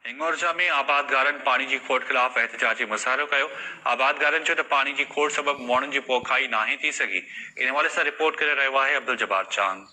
हिंगोरजा में आबादगारनि पानी की खोट खिलाफ एहतजाजी मुज़ाहिरो कयो। आबादगारनि चयो त पानी की खोट सबब माण्हुनि जी पोखाई नाहे थी सघी। इन हवाले सां रिपोर्ट करे रहियो आहे अब्दुल जब्बार चांद।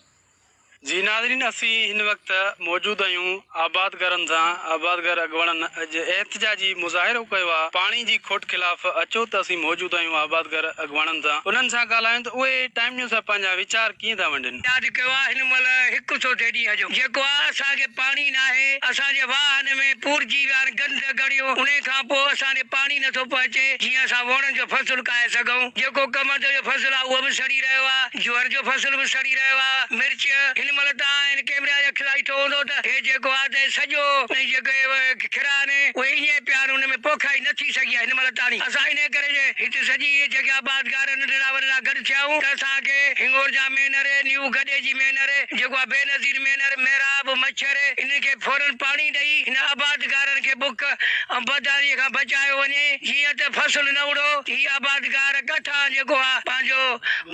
जी नाज़रीन, असी इन वक्त मौजूद आहियूं आबादगारनि सां। आबादगार अॻवाननि अॼु एहतजाजी मुज़ाहिरो कयो आहे पाणी जी खोट खिलाफ़। अचो त असी मौजूद आहियूं आबादगार अॻवाननि सां, उन्हनि सां ॻाल्हायूं त उहे टाइम न्यूज़ सां पंहिंजा वीचार कीअं था वंडनि। यादि कयो आहे हिन महिल 100 ॾींहं जो जेको आहे असांखे पाणी नाहे, असांजे वाहन में पूरजी विया आहिनि गंद गड़ियो। उन खां पोइ असांखे पाणी नथो पहुचे जीअं असां वणनि जो फसल खाए सघूं। जेको कमंद जो फसल आहे उहो बि सड़ी रहियो आहे, ज्वर जो फसल बि सड़ी रहियो आहे। मिर्च हिन महिल तव्हां हिन कैमरा जे खिलाफ ठहो हूंदो त हे जेको आहे त सॼो जेके खिरा आहिनि उहे ईअं पिया आहिनि, हुन में पोखाई न थी सघी आहे हिन महिल ताणी। असां इन करे हिते सॼी जेके आबादगार नंढड़ा वॾड़ा गॾु थियाऊं त असांखे हिंगोरजा मेनर न्यू गॾे जी मेनर जेको आहे बेनज़ीर मेनर मेहराब मच्छर इनखे फौरन पाणी ॾेई हिन आबादगारनि खे बुख ऐं बदहालीअ खां बचायो वञे, जीअं त फसल न उड़ो। ही आबादगार कथा जेको आहे पंहिंजो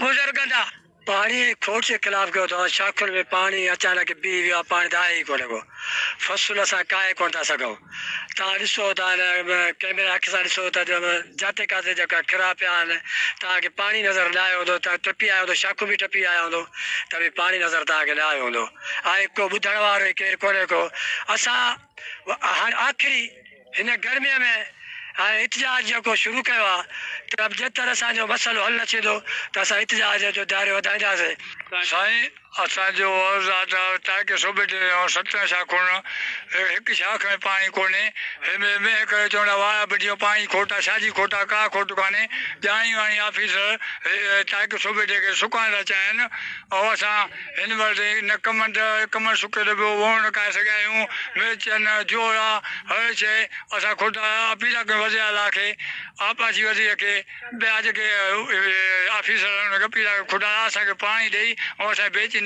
गुज़र कंदा। पानी खोट के खिलाफ कयो अथव। शाखुनि में पानी अचानक बीह वियो आहे, पाणी त आहे ई कोन्हे को। फसल असां काहे कोन था सघूं। तव्हां ॾिसो था कैमरा अख सां ॾिसो था जाते काथे जेका खिरा पिया आहिनि, तव्हांखे पाणी नज़र न आयो हूंदो। तव्हां टपी आया हूंदो, शाखूं बि टपी आया हूंदो त बि पाणी नज़र तव्हांखे न आयो हूंदो। हाणे को ॿुधण वारो केरु कोन्हे को। असां हाणे आख़िरी हिन गर्मीअ में हाणे इतिजाज जेको शुरू कयो आहे त जेतर असांजो मसइलो हल न थींदो त असां इतिजाज जो दायरो वधाईंदासीं। साईं, असांजो ताके सूबे ते 17 शाखूं, हिकु शाख में पाणी कोन्हे। हिन करे चवंदा वाह बडियो पाणी खोट आहे, छाजी खोट आहे, का खोट कान्हे। ॼाणी वाणी ऑफिसर ताके सूबे ते सुकाइण था चाहिनि ऐं असां हिन वटि न कमंद सुके त ॿियो वण न खाए सघिया आहियूं। मिर्च न जोर आहे, हर शइ असां खोट अपील कयूं वज़ीर आला खे, आबादी वज़ीर खे, ॿिया जेके ऑफिसर आहिनि अपील खुदा असांखे पाणी ॾेई ऐं असां बेचैनी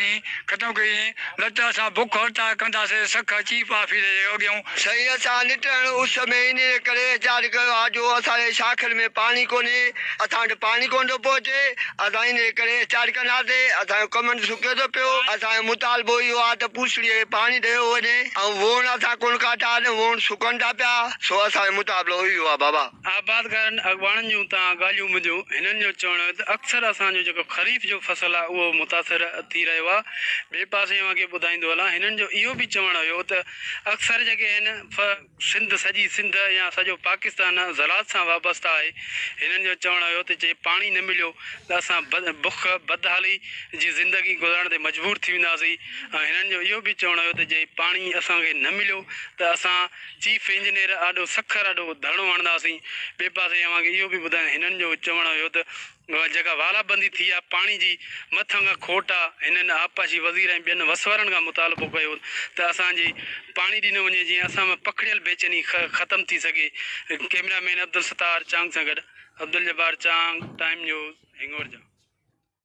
ख़तमु कई, न त असां बुख हड़ताल कंदासीं सख चीफ ऑफिस जे अॻियां। सही, असां निटण उस में इन करे एहतजाज कयो आहे जो असांजे शाखनि में पाणी कोन्हे, असां वटि पाणी कोन थो पहुचे। असां इन करे एहतजाज कंदासीं। असांजो कमंद सुके थो पियो। असांजो मुतालबो इहो आहे त पूछड़ीअ खे पाणी ॾियो वञे ऐं वोण असां कोन काटा आहिनि, वोण सुकनि था पिया। सो असांजो मुतालबो इहो आहे बाबा। आबादगारनि अॻवाननि जूं तव्हां ॻाल्हियूं ॿुधियूं। हिननि जो चवणु आहे त अक्सर असांजो जेको ख़रीफ़ जो फसल आहे उहो मुतासिर थी रहियो आहे। ॿिए पासे मां ॿुधाईंदो हलां, हिननि जो इहो बि चवणु हुयो त अक्सर जेके आहिनि सिंध, सॼी सिंध या सॼो पाकिस्तान ज़राअत सां वाबस्ता आहे। हिननि जो चवणु हुयो त जे पाणी न मिलियो त असां बुख बदहाली जी ज़िंदगी गुज़ारण ते मजबूर थी वेंदासीं। ऐं हिननि जो इहो बि चवणु हुयो त जे पाणी असांखे न मिलियो त असां चीफ इंजीनियर ॾाढो सख़्तु ॾाढो धरणो हणंदासीं। ॿिए पासे मांखे इहो बि ॿुधायो, हिननि जो चवणु हुयो त जेका वालाबंदी थी आहे पाणी जी मथां खां खोट आहे। हिननि आपाशी वज़ीर ऐं ॿियनि वसवरनि खां मुतालबो कयो त असांजी पाणी ॾिनो वञे जीअं असां में पकड़ियल बेचैनी ख़तमु थी सघे। कैमरामैन अब्दुल सत्तार चांग सां गॾु अब्दुल जब्बार चांग, टाइम न्यूज़, हिंगोरजा।